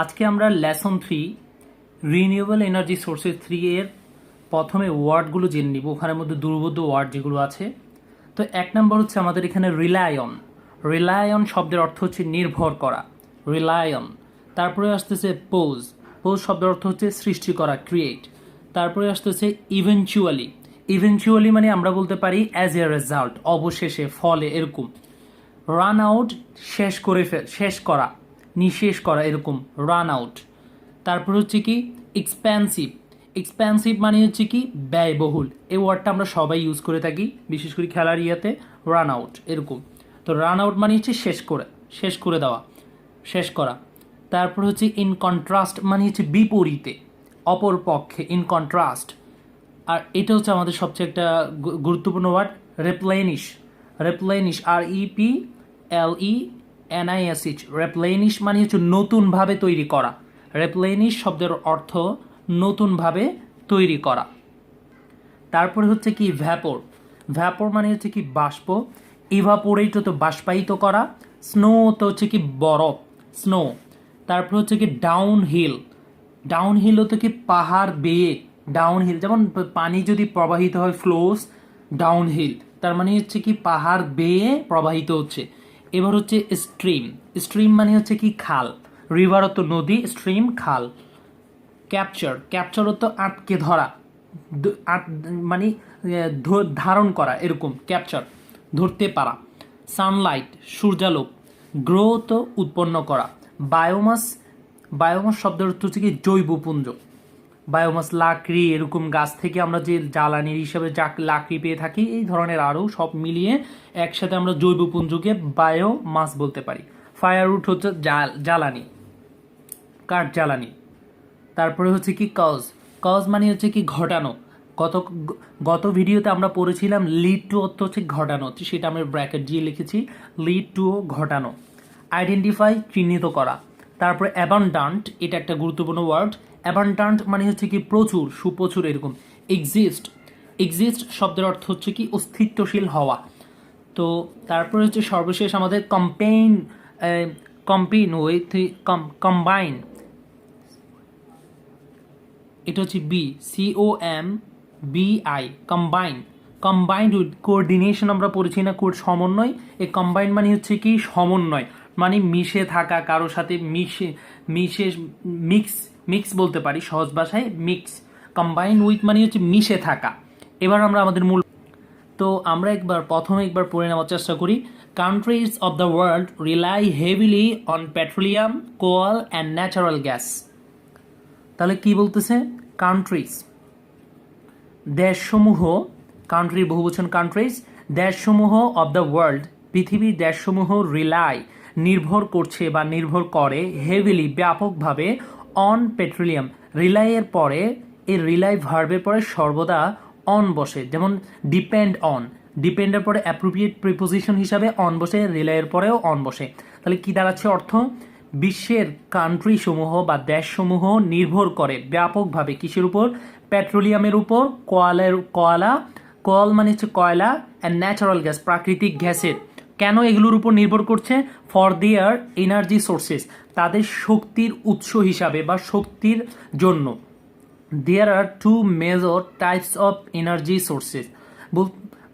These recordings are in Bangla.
আজকে আমরা লেসন 3 রিনিউয়েবল এনার্জি সোর্সেস 3 এর প্রথমে ওয়ার্ডগুলো জেনে নিব। ওখানের মধ্যে দুর্বোধ্য ওয়ার্ড যেগুলো আছে। তো এক নম্বর হচ্ছে আমাদের এখানে রিলাই অন। রিলাই অন শব্দের অর্থ হচ্ছে নির্ভর করা, রিলাই অন। তারপরে আসতেছে পোজ। পোজ শব্দের অর্থ হচ্ছে সৃষ্টি করা, ক্রিয়েট। তারপরে আসতেছে ইভেনচুয়ালি। ইভেনচুয়ালি মানে আমরা বলতে পারি অ্যাজ এ রেজাল্ট, অবশেষে, ফলে, এরকম। রান আউট শেষ করা, নিঃশেষ করা, এরকম রান আউট। তারপর হচ্ছে কি এক্সপেন্সিভ। এক্সপেন্সিভ মানে হচ্ছে কি ব্যয়বহুল। এই ওয়ার্ডটা আমরা সবাই ইউজ করে থাকি, বিশেষ করে খেলার ইয়েতে। রান আউট এরকম। তো রান আউট মানে হচ্ছে শেষ করে দেওয়া, শেষ করা। তারপর হচ্ছে ইন কন্ট্রাস্ট মানে হচ্ছে বিপরীতে, অপর পক্ষে, ইন কন্ট্রাস্ট। আর এটা হচ্ছে আমাদের সবচেয়ে একটা গুরুত্বপূর্ণ ওয়ার্ড, রেপ্লেনিশ। রেপ্লেনিশ, REPLENISH, রেপ্লেনিশ মানে হচ্ছে নতুনভাবে তৈরি করা। রেপ্লেনিশ শব্দের অর্থ নতুনভাবে তৈরি করা। তারপরে হচ্ছে কি ভ্যাপর। ভ্যাপর মানে হচ্ছে কি বাষ্প। ইভাপোরেট তো বাষ্পায়িত করা। স্নো তো হচ্ছে কি বরফ, স্নো। তারপর হচ্ছে কি ডাউন হিল। ডাউন হিল হতো কি পাহাড় বেয়ে, ডাউন হিল। যেমন পানি যদি প্রবাহিত হয়, ফ্লোস ডাউন হিল, তার মানে হচ্ছে কি পাহাড় বেয়ে প্রবাহিত হচ্ছে। এবার হচ্ছে স্ট্রিম। স্ট্রিম মানে হচ্ছে কি খাল। রিভার তো নদী, স্ট্রিম খাল। ক্যাপচার। ক্যাপচার তো আটকে ধরা, মানে ধারণ করা, এরকম ক্যাপচার, ধরতে পারা। সানলাইট সূর্যালোক। গ্রো তো উৎপন্ন করা। বায়োমাস। বায়োমাস শব্দের অর্থ হচ্ছে কি জৈবপুঞ্জ। বায়োমাস লাকড়ি, এরকম গাছ থেকে আমরা যে জ্বালানির হিসাবে লাকড়ি পেয়ে থাকি, এই ধরনের আরও সব মিলিয়ে একসাথে আমরা জৈবপুঞ্জকে বায়োমাস বলতে পারি। ফায়ারউড হচ্ছে জ্বালানি, কাঠ জ্বালানি। তারপরে হচ্ছে কি কজ। কজ মানে হচ্ছে কি ঘটানো। গত ভিডিওতে আমরা পড়েছিলাম লিড টু অর্থ হচ্ছে ঘটানো, সেটা আমরা ব্র্যাকেট দিয়ে লিখেছি, লিড টু ঘটানো। আইডেন্টিফাই চিহ্নিত করা। তারপরে অ্যাবান্ডান্ট, এটা একটা গুরুত্বপূর্ণ ওয়ার্ড। অ্যাবান্ডান্ট মানে হচ্ছে কি প্রচুর, সুপ্রচুর, এরকম। এক্সিস্ট। এক্সিস্ট শব্দের অর্থ হচ্ছে কি অস্তিত্বশীল হওয়া। তো তারপরে হচ্ছে সর্বশেষ আমাদের কম্বাইন। এটা হচ্ছে COMBI, combine. Combined with coordination আমরা পড়েছি না, সমন্বয়। এই কম্বাইন মানে হচ্ছে কি সমন্বয়, মানে মিশে থাকা, কারোর সাথে মিক্স বলতে পারি সহজ ভাষায়, মিক্স। কম্বাইন উইথ মানে হচ্ছে মিশে থাকা। এবার আমরা আমাদের মূল, তো আমরা প্রথমে একবার পড়ে নেওয়ার চেষ্টা করি। Countries of the world rely heavily on petroleum, কোয়াল and natural gas. তাহলে কি বলতেছে? কান্ট্রিজ, দেশসমূহ, কান্ট্রির বহুবচন কান্ট্রিজ, দেশসমূহ অব দ্য ওয়ার্ল্ড, পৃথিবীর দেশসমূহ, রিলাই নির্ভর করছে বা নির্ভর করে, হেভিলি ব্যাপকভাবে, অন পেট্রোলিয়াম। রিলাইয়ের পরে, এই রিলাই ভার্বের পরে সর্বদা অন বসে, যেমন ডিপেন্ড অন। ডিপেন্ডের পরে অ্যাপ্রোপ্রিয়েট প্রিপোজিশন হিসাবে অন বসে, রিলাইয়ের পরেও অন বসে। তাহলে কি দাঁড়াচ্ছে অর্থ? বিশ্বের কান্ট্রি সমূহ বা দেশসমূহ নির্ভর করে ব্যাপকভাবে কিসের উপর? পেট্রোলিয়ামের উপর, কোয়াল মানে হচ্ছে কয়লা, অ্যান্ড ন্যাচারাল গ্যাস প্রাকৃতিক গ্যাসের। কেন এগুলোর উপর নির্ভর করছে? ফর দেয়ার এনার্জি সোর্সেস, তাদের শক্তির উৎস হিসাবে বা শক্তির জন্য। There are two major types of energy sources,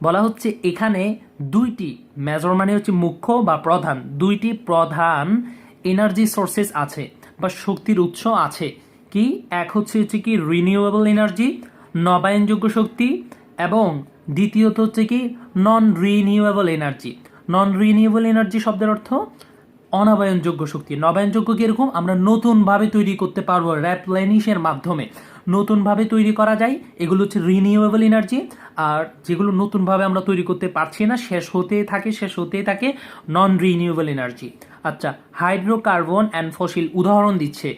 বলা হচ্ছে এখানে দুইটি, মেজর মানে হচ্ছে মুখ্য বা প্রধান, দুইটি প্রধান এনার্জি সোর্সেস আছে বা শক্তির উৎস আছে। কি? এক হচ্ছে কি রিনিউয়েবল এনার্জি, নবায়নযোগ্য শক্তি, এবং দ্বিতীয়ত হচ্ছে কি নন রিনিউয়েবল এনার্জি। নন রিনিউয়েবল এনার্জি শব্দের অর্থ অনবায়নযোগ্য শক্তি। নবায়নযোগ্য কিরকম? আমরা নতুনভাবে তৈরি করতে পারবো রেপ্লেনিশের মাধ্যমে, নতুনভাবে তৈরি করা যায়, এগুলো হচ্ছে রিনিউয়েবল এনার্জি। আর যেগুলো নতুনভাবে আমরা তৈরি করতে পারছি না, শেষ হতেই থাকে, নন রিনিউয়েবল এনার্জি। আচ্ছা, হাইড্রোকার্বন অ্যান্ড ফসিল, উদাহরণ দিচ্ছে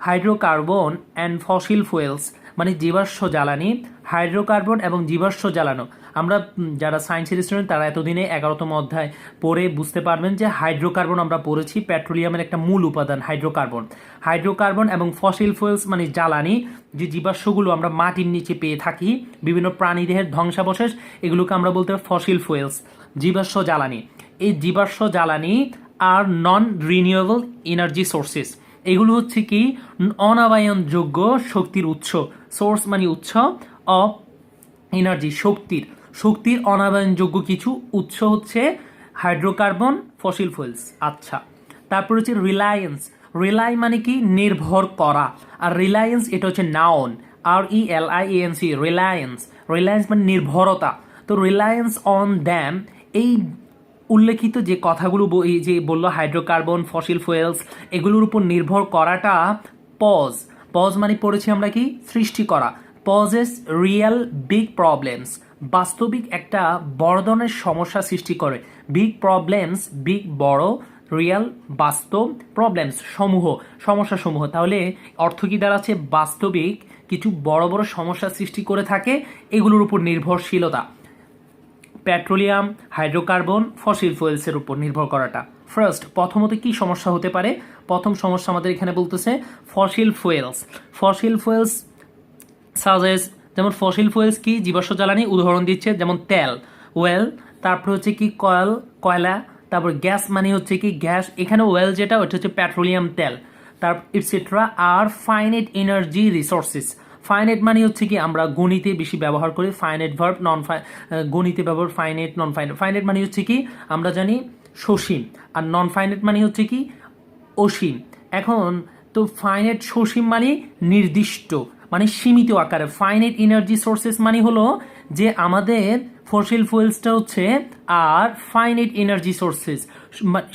হাইড্রোকার্বন অ্যান্ড ফসিল ফুয়েলস মানে জীবাশ্ম জ্বালানি, হাইড্রোকার্বন এবং জীবাশ্ম জ্বালানো। আমরা যারা সায়েন্সের স্টুডেন্ট তারা এতদিনে 11তম অধ্যায় পড়ে বুঝতে পারবেন যে হাইড্রোকার্বন আমরা পড়েছি, পেট্রোলিয়ামের একটা মূল উপাদান হাইড্রোকার্বন। হাইড্রোকার্বন এবং ফসিল ফুয়েলস মানে জ্বালানি, যে জীবাশ্মগুলো আমরা মাটির নিচে পেয়ে থাকি, বিভিন্ন প্রাণীদেহের ধ্বংসাবশেষ, এগুলোকে আমরা বলতে পারি ফসিল ফুয়েলস, জীবাশ্ম জ্বালানি। এই জীবাশ্ম জ্বালানি আর নন রিনিউয়েবল এনার্জি সোর্সেস, এগুলো হচ্ছে কি অনাবায়নযোগ্য শক্তির উৎস। সোর্স মানে উৎস, অফ এনার্জি শক্তির অনাবায়নযোগ্য কিছু উৎস হচ্ছে হাইড্রোকার্বন, ফসিল ফুয়েলস। আচ্ছা, তারপর হচ্ছে রিলাই মানে কি নির্ভর করা, আর রিলায়েন্স এটা হচ্ছে নাউন, RELIANC, রিলায়েন্স মানে নির্ভরতা। তো রিলায়েন্স অন দ্যাম, এই উল্লেখিত যে কথাগুলো এই যে বললো হাইড্রোকার্বন, ফসিল ফুয়েলস, এগুলোর উপর নির্ভর করাটা পজ মানে পড়েছি আমরা কি সৃষ্টি করা। পজেস রিয়েল বিগ প্রবলেমস, বাস্তবিক একটা বড় ধরনের সমস্যা সৃষ্টি করে। বিগ প্রবলেমস, বিগ বড়, রিয়েল বাস্তব, প্রবলেমস সমস্যা সমূহ। তাহলে অর্থ কি দাঁড়াচ্ছে বাস্তবিক কিছু বড় বড় সমস্যা সৃষ্টি করে থাকে এগুলোর উপর নির্ভরশীলতা। পেট্রোলিয়াম, হাইড্রোকার্বন, ফসিল ফুয়েলসের উপর নির্ভর করাটা। ফার্স্ট, প্রথমত কি সমস্যা হতে পারে? প্রথম সমস্যা আমাদের এখানে বলতেছে ফসিল ফুয়েলস সাজেস, যেমন ফসিল ফুয়েলস কি জীবাশ্ম জ্বালানি, উদাহরণ দিচ্ছে যেমন তেল, ওয়েল, তারপর হচ্ছে কি কয়লা, তারপর গ্যাস মানে হচ্ছে কি গ্যাস, এখানে ওয়েল যেটা ওটা হচ্ছে পেট্রোলিয়াম তেল, তারপর ইটসেট্রা। আর ফাইনাইট এনার্জি রিসোর্সেস, ফাইনাইট মানে হচ্ছে কি আমরা গণিতে বেশি ব্যবহার করি ফাইনাইট ভার্ব, গণিতে ব্যবহার ফাইনাইট, নন ফাইনাইট। ফাইনাইট মানে হচ্ছে কি আমরা জানি সসীম, আর নন ফাইনাইট মানে হচ্ছে কি অসীম। এখন তো ফাইনাইট সসীম মানে নির্দিষ্ট, মানে সীমিত আকারে। ফাইনাইট এনার্জি সোর্সেস মানে হলো যে আমাদের ফসিল ফুয়েলসটা হচ্ছে, আর ফাইনাইট এনার্জি সোর্সেস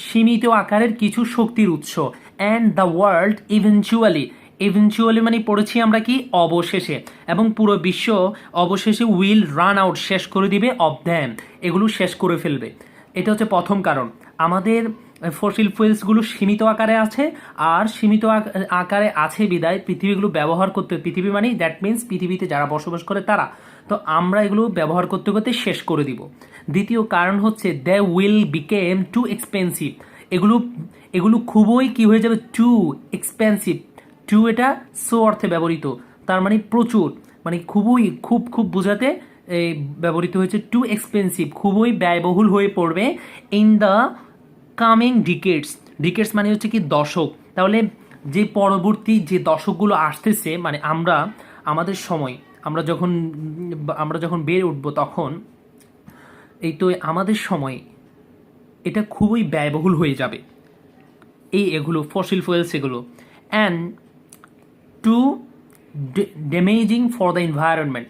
সীমিত আকারের কিছু শক্তির উৎস। অ্যান্ড দ্য ওয়ার্ল্ড ইভেনচুয়ালি মানে পড়েছি আমরা কি অবশেষে, এবং পুরো বিশ্ব অবশেষে উইল রান আউট শেষ করে দিবে অফ দ্যাম, এগুলো শেষ করে ফেলবে। এটা হচ্ছে প্রথম কারণ। আমাদের ফসিল ফুয়েলসগুলো সীমিত আকারে আছে, আর সীমিত আকারে আছে বিদায় পৃথিবীগুলো ব্যবহার করতে, পৃথিবী মানে দ্যাট মিনস পৃথিবীতে যারা বসবাস করে তারা, তো আমরা এগুলো ব্যবহার করতে করতে শেষ করে দিব। দ্বিতীয় কারণ হচ্ছে they will become too expensive, এগুলো খুবই কি হয়ে যাবে, টু এক্সপেন্সিভ। টু এটা সো অর্থে ব্যবহৃত, তার মানে প্রচুর, মানে খুব বোঝাতে ব্যবহৃত হয়েছে। টু এক্সপেন্সিভ খুবই ব্যয়বহুল হয়ে পড়বে ইন দ্য কামিং ডিকেটস মানে হচ্ছে কি দশক। তাহলে যে পরবর্তী যে দশকগুলো আসতেছে, মানে আমাদের সময় আমরা যখন বেড়ে উঠবো তখন এই তো আমাদের সময় এটা খুবই ব্যয়বহুল হয়ে যাবে এগুলো ফসিল ফুয়েলস এগুলো। And too damaging for the environment,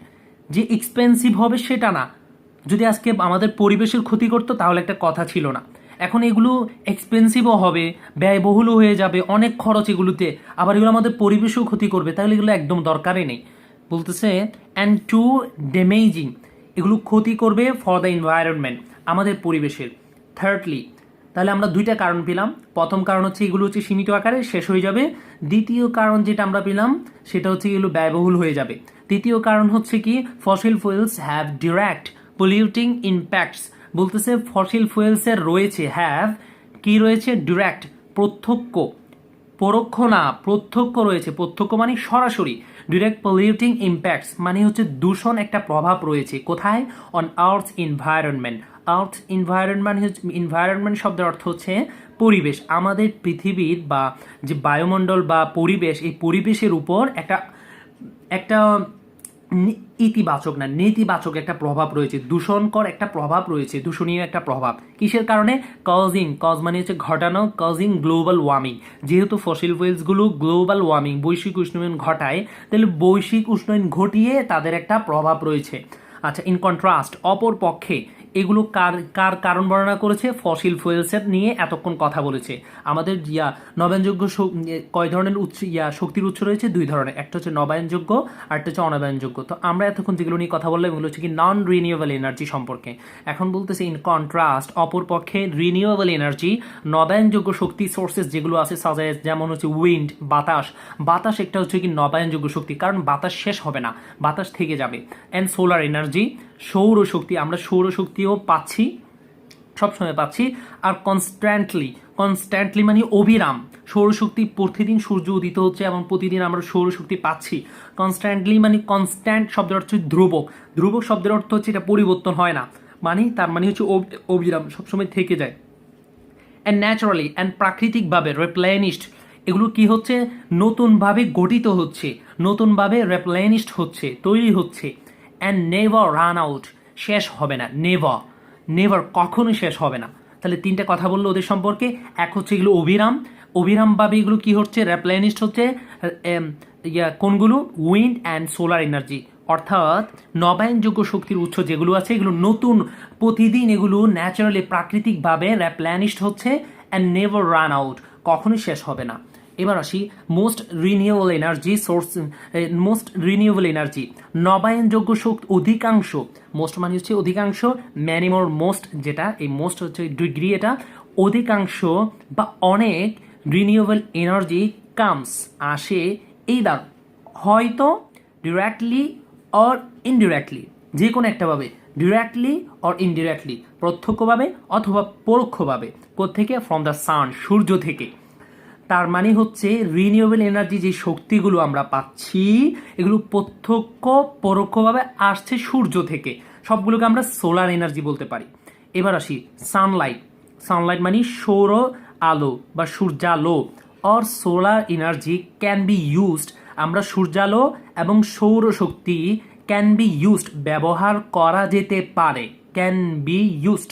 যে এক্সপেন্সিভ হবে সেটা না, যদি আজকে আমাদের পরিবেশের ক্ষতি করতো তাহলে একটা কথা ছিল না। এখন এগুলো এক্সপেন্সিভও হবে, ব্যয়বহুলও হয়ে যাবে, অনেক খরচ এগুলোতে, আবার এগুলো আমাদের পরিবেশেও ক্ষতি করবে, তাহলে এগুলো একদম দরকারই নেই। বলতেছে অ্যান্ড টু ড্যামেজিং, এগুলো ক্ষতি করবে ফর দ্য এনভায়রনমেন্ট, আমাদের পরিবেশের। থার্ডলি, তাহলে আমরা দুইটা কারণ পেলাম। প্রথম কারণ হচ্ছে এগুলো হচ্ছে সীমিত আকারে শেষ হয়ে যাবে। দ্বিতীয় কারণ যেটা আমরা পেলাম সেটা হচ্ছে এগুলো ব্যয়বহুল হয়ে যাবে। তৃতীয় কারণ হচ্ছে কি fossil fuels have direct polluting impacts, বলতেছে ফসিল ফুয়েলসের রয়েছে কি রয়েছে ডিরেক্ট, প্রত্যক্ষ, পরোক্ষ না প্রত্যক্ষ রয়েছে, প্রত্যক্ষ মানে সরাসরি। ডিরেক্ট পলিউটিং ইম্প্যাক্টস মানে হচ্ছে দূষণ একটা প্রভাব রয়েছে কোথায়, অন আর্থ এনভায়রনমেন্ট। এনভায়রনমেন্ট শব্দের অর্থ হচ্ছে পরিবেশ, আমাদের পৃথিবীর বা যে বায়ুমণ্ডল বা পরিবেশ, এই পরিবেশের উপর একটা ইতিবাচক না নেতিবাচক একটা প্রভাব রয়েছে, দূষণকর একটা প্রভাব রয়েছে, দূষণীয় একটা প্রভাব। কিসের কারণে? কজ মানে হচ্ছে ঘটানো, কজিং গ্লোবাল ওয়ার্মিং, যেহেতু ফসিল ফুয়েলসগুলো গ্লোবাল ওয়ার্মিং বৈশ্বিক উষ্ণায়ন ঘটায়, তাহলে বৈশ্বিক উষ্ণায়ন ঘটিয়ে তাদের একটা প্রভাব রয়েছে। আচ্ছা, ইন কন্ট্রাস্ট, অপর পক্ষে এগুলো কার কারণ বর্ণনা করেছে? ফসিল ফুয়েলসের নিয়ে এতক্ষণ কথা বলেছে। আমাদের নবায়নযোগ্য কয় ধরনের শক্তির উৎস রয়েছে? দুই ধরনের, একটা হচ্ছে নবায়নযোগ্য আর একটা হচ্ছে অনবায়নযোগ্য। তো আমরা এতক্ষণ যেগুলো নিয়ে কথা বললাম এগুলো হচ্ছে কি নন রিনিউয়েবল এনার্জি সম্পর্কে। এখন বলতেছে ইন কন্ট্রাস্ট, অপর পক্ষে রিনিউয়েবল এনার্জি, নবায়নযোগ্য শক্তি সোর্সেস যেগুলো আছে সাজেস্ট, যেমন হচ্ছে উইন্ড, বাতাস একটা হচ্ছে কি নবায়নযোগ্য শক্তি, কারণ বাতাস শেষ হবে না, বাতাস থেকে যাবে। অ্যান্ড সোলার এনার্জি, সৌরশক্তি, আমরা সৌরশক্তিও পাচ্ছি, সবসময় পাচ্ছি। আর কনস্ট্যান্টলি মানে অবিরাম, সৌরশক্তি প্রতিদিন সূর্য উদিত হচ্ছে এবং প্রতিদিন আমরা সৌরশক্তি পাচ্ছি। কনস্ট্যান্টলি মানে কনস্ট্যান্ট শব্দের অর্থ হচ্ছে ধ্রুবক শব্দের অর্থ হচ্ছে এটা পরিবর্তন হয় না, মানে তার মানে হচ্ছে অবিরাম, সবসময় থেকে যায়। অ্যান্ড ন্যাচারালি, অ্যান্ড প্রাকৃতিকভাবে রিপ্লেনিশড, এগুলো কি হচ্ছে, নতুনভাবে গঠিত হচ্ছে, নতুনভাবে রিপ্লেনিশড হচ্ছে, তৈরি হচ্ছে। অ্যান্ড নেভার রান আউট, শেষ হবে না, নেভার, নেভার কখনোই শেষ হবে না। তাহলে তিনটা কথা বললো ওদের সম্পর্কে। এক হচ্ছে এগুলো অবিরাম, অবিরামভাবে এগুলো কি হচ্ছে, রিপ্লেনিশড হচ্ছে। কোনগুলো, উইন্ড অ্যান্ড সোলার এনার্জি, অর্থাৎ নবায়নযোগ্য শক্তির উৎস যেগুলো আছে এগুলো নতুন, প্রতিদিন এগুলো ন্যাচারালি প্রাকৃতিকভাবে রিপ্লেনিশড হচ্ছে। অ্যান্ড নেভার রান আউট, কখনোই শেষ হবে না। এবার আসি most renewable energy source, most renewable energy, নবায়নযোগ্য শক্তি অধিকাংশ, মোস্ট মানে হচ্ছে অধিকাংশ, ম্যানিমোর মোস্ট, যেটা এই মোস্ট হচ্ছে ডিগ্রি, এটা অধিকাংশ বা অনেক, রিনিউয়েবল এনার্জি কামস আসে, এইদার হয়তো ডিরেক্টলি অর ইনডিরেক্টলি, যে কোনো একটা ভাবে, ডিরেক্টলি অর ইনডিরেক্টলি, প্রত্যক্ষভাবে অথবা পরোক্ষভাবে, কোত্থেকে, ফ্রম দ্য সান, সূর্য থেকে। তার মানে হচ্ছে রিনিউয়েবল এনার্জি যে শক্তিগুলো আমরা পাচ্ছি এগুলো প্রত্যক্ষ পরোক্ষভাবে আসছে সূর্য থেকে, সবগুলোকে আমরা সোলার এনার্জি বলতে পারি। এবার আসি সানলাইট, সানলাইট মানে সৌর আলো বা সূর্যালো, or solar energy can be used, আমরা সূর্যালো এবং সৌরশক্তি ক্যান বি ইউজড, ব্যবহার করা যেতে পারে, ক্যান বি ইউজড,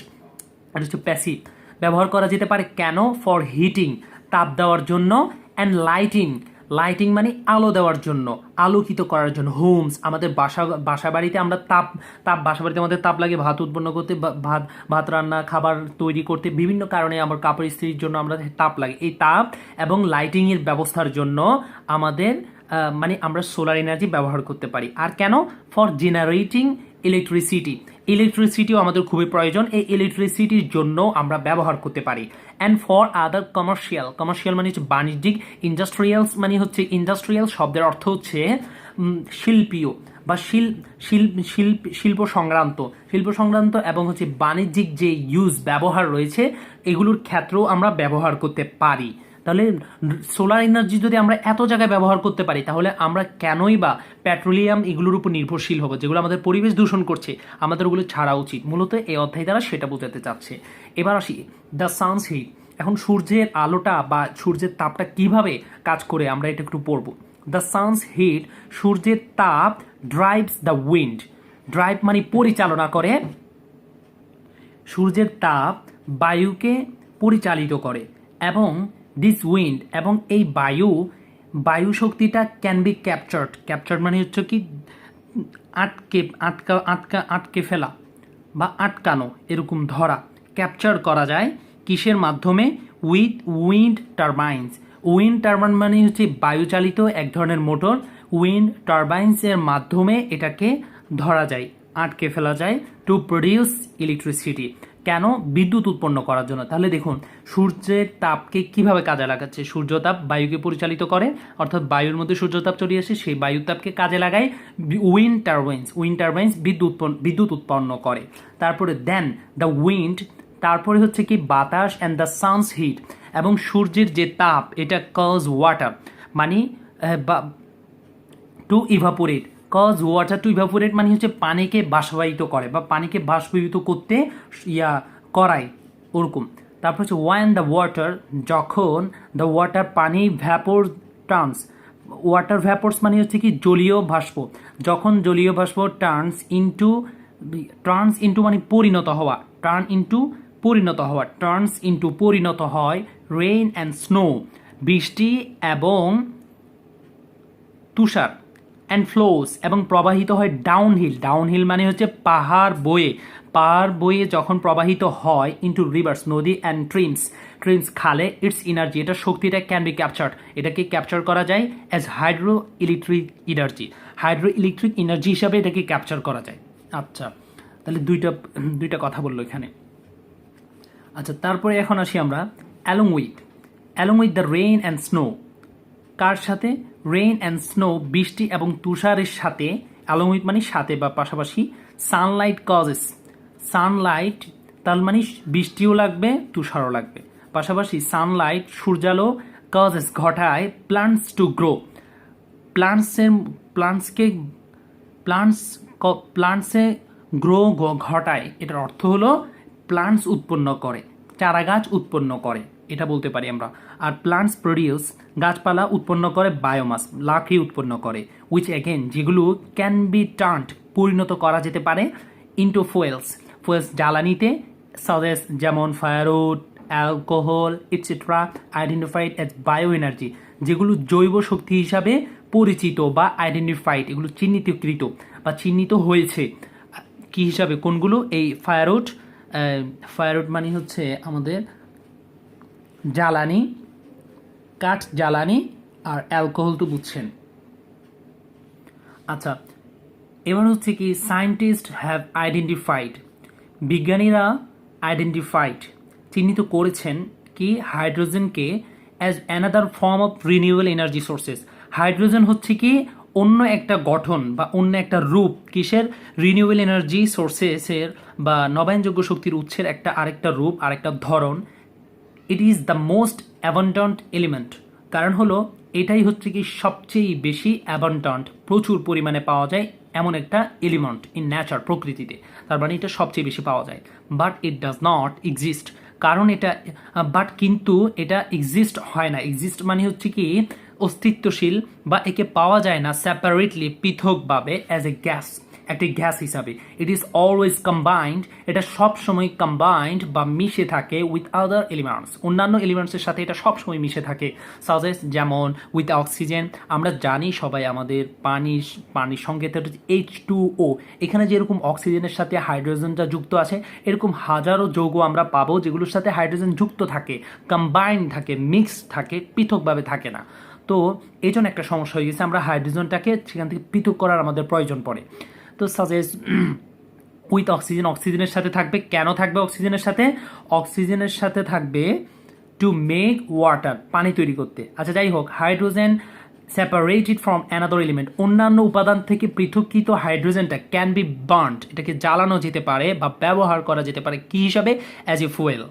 এটা হচ্ছে প্যাসিভ, ব্যবহার করা যেতে পারে কেন, ফর হিটিং, তাপ দেওয়ার জন্য, অ্যান্ড লাইটিং, লাইটিং মানে আলো দেওয়ার জন্য, আলোকিত করার জন্য, হোমস, আমাদের বাসা বাড়িতে আমরা তাপ, বাসা বাড়িতে আমাদের তাপ লাগে ভাত উৎপন্ন করতে, ভাত রান্না, খাবার তৈরি করতে, বিভিন্ন কারণে আমার কাপড় ইস্ত্রির জন্য আমরা তাপ লাগে, এই তাপ এবং লাইটিংয়ের ব্যবস্থার জন্য আমাদের মানে আমরা সোলার এনার্জি ব্যবহার করতে পারি। আর কেন, ফর জেনারেটিং ইলেকট্রিসিটি, ইলেকট্রিসিটিও আমাদের খুবই প্রয়োজন, এই ইলেকট্রিসিটির জন্য আমরা ব্যবহার করতে পারি। And for other commercial, commercial মানে হচ্ছে বাণিজ্যিক, ইন্ডাস্ট্রিয়ালস মানে হচ্ছে, ইন্ডাস্ট্রিয়াল শব্দের অর্থ হচ্ছে শিল্পীয় বা শিল্প সংক্রান্ত, এবং হচ্ছে বাণিজ্যিক যে ইউজ, ব্যবহার রয়েছে এগুলোর ক্ষেত্রেও আমরা ব্যবহার করতে পারি। তাহলে সোলার এনার্জি যদি আমরা এত জায়গায় ব্যবহার করতে পারি তাহলে আমরা কেনই বা পেট্রোলিয়াম এগুলোর উপর নির্ভরশীল হবো, যেগুলো আমাদের পরিবেশ দূষণ করছে, আমাদের ওগুলো ছাড়া উচিত। মূলত এই অধ্যায় দ্বারা সেটা বোঝাতে চাচ্ছে। এবার আসি দ্য সানস হিট, এখন সূর্যের আলোটা বা সূর্যের তাপটা কিভাবে কাজ করে আমরা এটা একটু পড়বো। দ্য সানস হিট, সূর্যের তাপ, ড্রাইভস দ্য উইন্ড, ড্রাইভ মানে পরিচালনা করে, সূর্যের তাপ বায়ুকে পরিচালিত করে, এবং দিস উইন্ড, এবং এই বায়ু শক্তিটা ক্যান বি ক্যাপচার্ড, ক্যাপচার্ড মানে হচ্ছে কি আটকে ফেলা বা আটকানো, এরকম ধরা, ক্যাপচার করা যায় কিসের মাধ্যমে, উইথ উইন্ড টারবাইন্স, উইন্ড টারবাইন মানে হচ্ছে বায়ুচালিত এক ধরনের মোটর, উইন্ড টারবাইন্সের মাধ্যমে এটাকে ধরা যায়, আটকে ফেলা যায়, টু প্রডিউস ইলেকট্রিসিটি, কেন, বিদ্যুৎ উৎপন্ন করার জন্য। তাহলে দেখুন সূর্যের তাপকে কিভাবে কাজে লাগাচ্ছে, সূর্যতাপ বায়ুকে পরিচালিত করে, অর্থাৎ বায়ুর মধ্যে সূর্যতাপ চলে আসে, সেই বায়ুর তাপকে কাজে লাগায় উইন্ড টারবাইন্স বিদ্যুৎ উৎপন্ন করে। তারপরে দেন দ্য উইন্ড, তারপরে হচ্ছে কি বাতাস, অ্যান্ড দ্য সানস হিট, এবং সূর্যের যে তাপ এটা কজ ওয়াটার মানে to evaporate, cause water to evaporate মানে হচ্ছে পানিকে বাষ্পায়িত করে বা পানিকে বাষ্পীভূত করতে করায় ওরকম। তারপর হচ্ছে ওয়ান দ্য ওয়াটার, যখন দ্য ওয়াটার পানি ভ্যাপোর টার্নস, ওয়াটার ভ্যাপোর্স মানে হচ্ছে কি জলীয় বাষ্প, যখন জলীয় বাষ্প টার্নস ইন্টু মানে পরিণত হওয়া, টার্নস ইন্টু পরিণত হয়, রেইন অ্যান্ড স্নো, বৃষ্টি এবং তুষার, অ্যান্ড ফ্লোস, এবং প্রবাহিত হয় ডাউনহিল মানে হচ্ছে পাহাড় বয়ে যখন প্রবাহিত হয়, ইন্টু রিভার্স নদী, অ্যান্ড ট্রিমস খালে, ইটস এনার্জি, এটা শক্তিটা ক্যান বি ক্যাপচার্ড, এটাকে ক্যাপচার করা যায় অ্যাজ হাইড্রো ইলেকট্রিক এনার্জি হিসাবে এটাকে ক্যাপচার করা যায়। আচ্ছা, তাহলে দুইটা কথা বললো এখানে। আচ্ছা, তারপরে এখন আসি আমরা along with the rain and snow, কার সাথে, রেইন অ্যান্ড স্নো, বৃষ্টি এবং তুষারের সাথে, অ্যালং উইথ মানে সাথে বা পাশাপাশি, সানলাইট তার মানে বৃষ্টিও লাগবে তুষারও লাগবে, পাশাপাশি সানলাইট সূর্যালো, কজেস ঘটায়, প্লান্টস টু গ্রো, প্লান্টসে গ্রো ঘটায়, এটার অর্থ হলো প্লান্টস উৎপন্ন করে, চারাগাছ উৎপন্ন করে। এটা বলতে পারি আমরা। আর প্লান্টস প্রডিউস, গাছপালা উৎপন্ন করে বায়োমাস, লাকড়ি উৎপন্ন করে, উইচ অ্যাগেন যেগুলো ক্যান বি টার্নড, পরিণত করা যেতে পারে ইন্টু ফুয়েলস, ফুয়েলস জ্বালানিতে, সাজেস যেমন firewood, alcohol et cetera, identified as bio energy, যেগুলো জৈব শক্তি হিসাবে পরিচিত বা আইডেন্টিফাইড, এগুলো চিহ্নিতকৃত বা চিহ্নিত হয়েছে কি হিসাবে, কোনগুলো? এই ফায়ারউড, ফায়ারউড মানে হচ্ছে আমাদের জ্বালানি, কাঠ জ্বালানি, আর অ্যালকোহল তো বুঝছেন। আচ্ছা, এবার হচ্ছে কি সায়েন্টিস্ট হ্যাভ আইডেন্টিফাইড, বিজ্ঞানীরা আইডেন্টিফাইড, চিহ্নিত করেছেন কি হাইড্রোজেনকে as another form of renewable energy sources. Hydrogen হচ্ছে কি অন্য একটা গঠন বা অন্য একটা রূপ, কিসের? রিনিউয়েবল এনার্জি সোর্সেসের বা নবায়নযোগ্য শক্তির উৎসের একটা আরেকটা রূপ, আরেকটা ধরন। It is the most abundant element, কারণ হলো এটাই হচ্ছে কি সবচেয়ে বেশি অ্যাবান্ডেন্ট, প্রচুর পরিমাণে পাওয়া যায় এমন একটা এলিমেন্ট ইন ন্যাচার, প্রকৃতিতে, তার মানে এটা সবচেয়ে বেশি পাওয়া যায়। But it does not exist, কারণ এটা কিন্তু এটা এক্সিস্ট হয় না। এক্সিস্ট মানে হচ্ছে কি অস্তিত্বশীল, বা একে পাওয়া যায় না সেপারেটলি, পৃথকভাবে, অ্যাজ এ গ্যাস, একটি গ্যাস হিসাবে। ইট ইজ অলওয়েজ কম্বাইন্ড, এটা সবসময় কম্বাইন্ড বা মিশে থাকে উইথ আদার এলিমেন্টস, অন্যান্য এলিমেন্টসের সাথে এটা সবসময় মিশে থাকে। সাজেস যেমন উইথ অক্সিজেন, আমরা জানি সবাই আমাদের পানির সংকেত H2O, এখানে যেরকম অক্সিজেনের সাথে হাইড্রোজেনটা যুক্ত আছে, এরকম হাজারো যৌগ আমরা পাবো যেগুলোর সাথে হাইড্রোজেন যুক্ত থাকে, কম্বাইন্ড থাকে, মিক্স থাকে, পৃথকভাবে থাকে না। তো এই জন্য একটা সমস্যা হয়ে গেছে, আমরা হাইড্রোজেনটাকে সেখান থেকে পৃথক করার আমাদের প্রয়োজন পড়ে। তো সাজেস্ট উইথ অক্সিজেন, অক্সিজেনের সাথে থাকবে, কেন থাকবে অক্সিজেনের সাথে? অক্সিজেনের সাথে থাকবে টু মেক ওয়াটার, পানি তৈরি করতে। আচ্ছা যাই হোক, hydrogen separated from another element, অন্যান্য উপাদান থেকে পৃথককৃত হাইড্রোজেনটা ক্যান বি বার্নড, এটাকে জ্বালানো যেতে পারে বা ব্যবহার করা যেতে পারে কি হিসাবে? অ্যাজ এ ফুয়েল,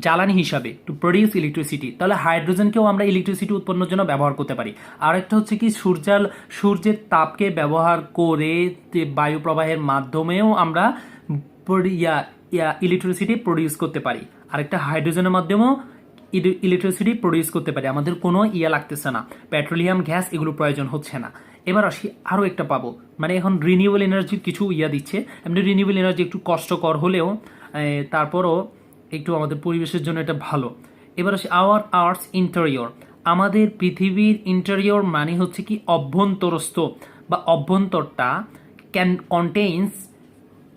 জ্বালানি হিসাবে, টু প্রডিউস ইলেকট্রিসিটি। তাহলে হাইড্রোজেনকেও আমরা ইলেকট্রিসিটি উৎপন্নের জন্য ব্যবহার করতে পারি। আরেকটা হচ্ছে কি সূর্যের তাপকে ব্যবহার করে বায়ু প্রবাহের মাধ্যমেও আমরা ইলেকট্রিসিটি প্রডিউস করতে পারি। আরেকটা হাইড্রোজেনের মাধ্যমেও ইলেকট্রিসিটি প্রডিউস করতে পারি, আমাদের কোনো লাগতেছে না, পেট্রোলিয়াম গ্যাস এগুলো প্রয়োজন হচ্ছে না। এবার আসি আরও একটা পাবো, মানে এখন রিনিউয়েবল এনার্জির কিছু দিচ্ছে। এমনি রিনিউয়েবল এনার্জি একটু কষ্টকর হলেও তারপরও একটু আমাদের পরিবেশের জন্য এটা ভালো। এবার আসি আওয়ার আর্থস ইন্টেরিয়র, আমাদের পৃথিবীর ইন্টেরিয়র মানে হচ্ছে কি অভ্যন্তরস্থ বা অভ্যন্তরটা, ক্যান কন্টেইনস,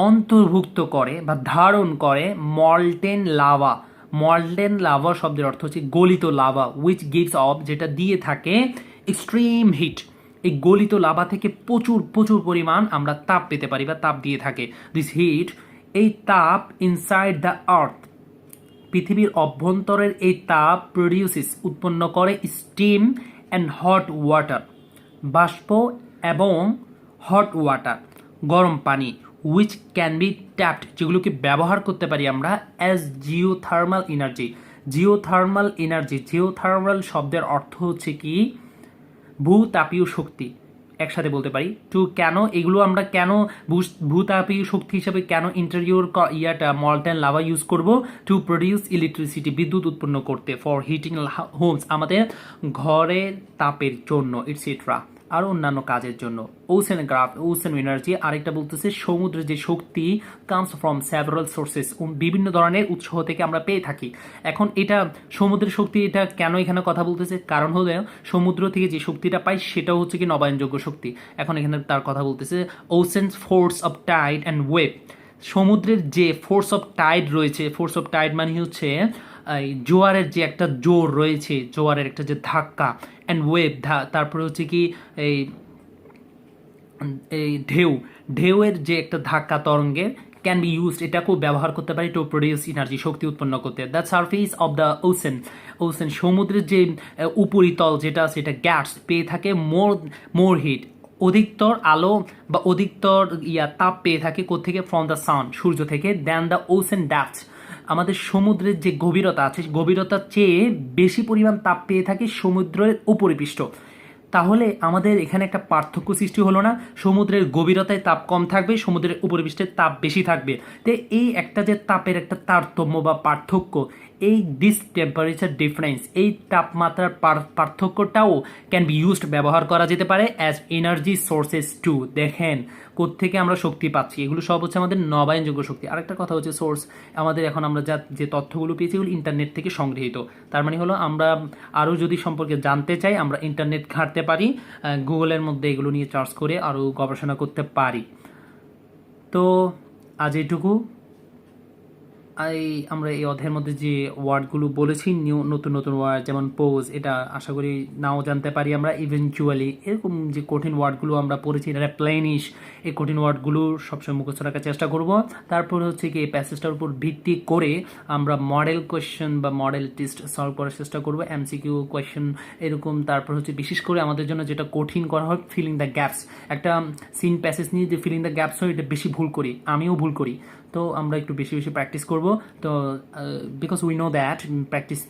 অন্তর্ভুক্ত করে বা ধারণ করে মল্টেন লাভা। মল্টেন লাভা শব্দের অর্থ হচ্ছে গলিত লাভা, উইচ গিভস অফ, যেটা দিয়ে থাকে এক্সট্রিম হিট। এই গলিত লাভা থেকে প্রচুর প্রচুর পরিমাণ আমরা তাপ পেতে পারি বা তাপ দিয়ে থাকে। দিস হিট, এই তাপ ইনসাইড দ্য আর্থ, পৃথিবীর অভ্যন্তরের এই তাপ প্রডিউসিস, উৎপন্ন করে স্টিম অ্যান্ড হট ওয়াটার, বাষ্প এবং হট ওয়াটার, গরম পানি, উইচ ক্যান বি ট্যাপড, যেগুলোকে ব্যবহার করতে পারি আমরা as geothermal energy. Geothermal energy, geothermal শব্দের অর্থ হচ্ছে কি ভূতাপীয় শক্তি, একসাথে বলতে পারি। টু কেন এগুলো আমরা কেন ভূতাপীয় শক্তি হিসাবে কেন ইন্টেরিয়র মল্টেন লাভা ইউজ করব? টু প্রডিউস ইলেকট্রিসিটি, বিদ্যুৎ উৎপন্ন করতে, ফর হিটিং হোমস, আমাদের ঘরের তাপের জন্য, ইটসেট্রা, আর অন্যান্য কাজের জন্য। ওশেন এনার্জি, আরেকটা বলতেছে সমুদ্রের যে শক্তি, কামস ফ্রম সেভারাল সোর্সেস, বিভিন্ন ধরনের উৎস থেকে আমরা পেয়ে থাকি। এখন এটা সমুদ্রের শক্তি, এটা কেন এখানে কথা বলতেছে? কারণ হলো সমুদ্র থেকে যে শক্তিটা পাই সেটাও হচ্ছে কি নবায়নযোগ্য শক্তি। এখন এখানে তার কথা বলতেছে ocean force of tide and wave, সমুদ্রের যে ফোর্স অফ টাইড রয়েছে, ফোর্স অফ টাইড মানে হচ্ছে জোয়ারের যে একটা জোর রয়েছে, জোয়ারের একটা যে ধাক্কা, অ্যান্ড ওয়েভ, তারপরে হচ্ছে কি এই ঢেউয়ের যে একটা ধাক্কা তরঙ্গের, ক্যান বি ইউজড, এটাকেও ব্যবহার করতে পারি টু প্রডিউস এনার্জি, শক্তি উৎপন্ন করতে। The surface of the ocean, সমুদ্রের যে উপরিতল যেটা আছে, এটা গ্যাস পেয়ে থাকে মোর হিট, অধিকতর আলো বা অধিকতর তাপ পেয়ে থাকে কোত্থেকে? ফ্রম দ্য সান, সূর্য থেকে। দেন দ্য ওশেন ডেপথস, আমাদের সমুদ্রের যে গভীরতা আছে, গভীরতার চেয়ে বেশি পরিমাণ তাপ পেয়ে থাকে সমুদ্রের উপরিপৃষ্ঠ। তাহলে আমাদের এখানে একটা পার্থক্য সৃষ্টি হলো না? সমুদ্রের গভীরতায় তাপ কম থাকবে, সমুদ্রের উপরিপৃষ্ঠে তাপ বেশি থাকবে। তো এই একটা যে তাপের একটা তারতম্য বা পার্থক্য, এই দিস টেম্পারেচার ডিফারেন্স, এই তাপমাত্রার পার্থক্যটাও ক্যান বি ইউজড, ব্যবহার করা যেতে পারে অ্যাজ এনার্জি সোর্সেস টু। দেখেন কোত্থেকে আমরা শক্তি পাচ্ছি, এগুলো সব হচ্ছে আমাদের নবায়নযোগ্য শক্তি। আরেকটা কথা হচ্ছে সোর্স, আমাদের এখন আমরা যে তথ্যগুলো পেয়েছি এগুলো ইন্টারনেট থেকে সংগৃহীত। তার মানে হলো আমরা আরও যদি সম্পর্কে জানতে চাই আমরা ইন্টারনেট ঘাঁটতে পারি, গুগলের মধ্যে এগুলো নিয়ে সার্চ করে আরও গবেষণা করতে পারি। তো আজ এইটুকু। আমরা এই অধ্যায়ের মধ্যে যে ওয়ার্ডগুলো বলেছি, নতুন নতুন ওয়ার্ড যেমন পোজ, এটা আশা করি নাও জানতে পারি আমরা। ইভেনচুয়ালি এরকম যে কঠিন ওয়ার্ডগুলো আমরা পড়েছি, রেপ্লেনিশ, এই কঠিন ওয়ার্ডগুলো সবসময় মুখস্থ রাখার চেষ্টা করব। তারপর হচ্ছে কি এই প্যাসেজটার উপর ভিত্তি করে আমরা মডেল কোয়েশ্চেন বা মডেল টেস্ট সলভ করার চেষ্টা করব, এমসিকিউ কোয়েশ্চেন এরকম। তারপর হচ্ছে বিশেষ করে আমাদের জন্য যেটা কঠিন করা হয় ফিলিং দ্য গ্যাপস। একটা সিন প্যাসেজ নিয়ে যে ফিলিং দ্য গ্যাপস হয় এটা বেশি ভুল করি, আমিও ভুল করি। তো আমরা একটু বেশি বেশি প্র্যাকটিস করব। তো because we know that practice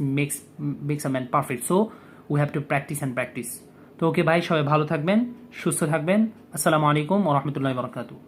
makes a man perfect, so we have to practice and practice. তো ওকে ভাই, সবাই ভালো থাকবেন, সুস্থ থাকবেন। আসসালামু আলাইকুম ওয়া রাহমাতুল্লাহি ওয়া বারাকাতুহু।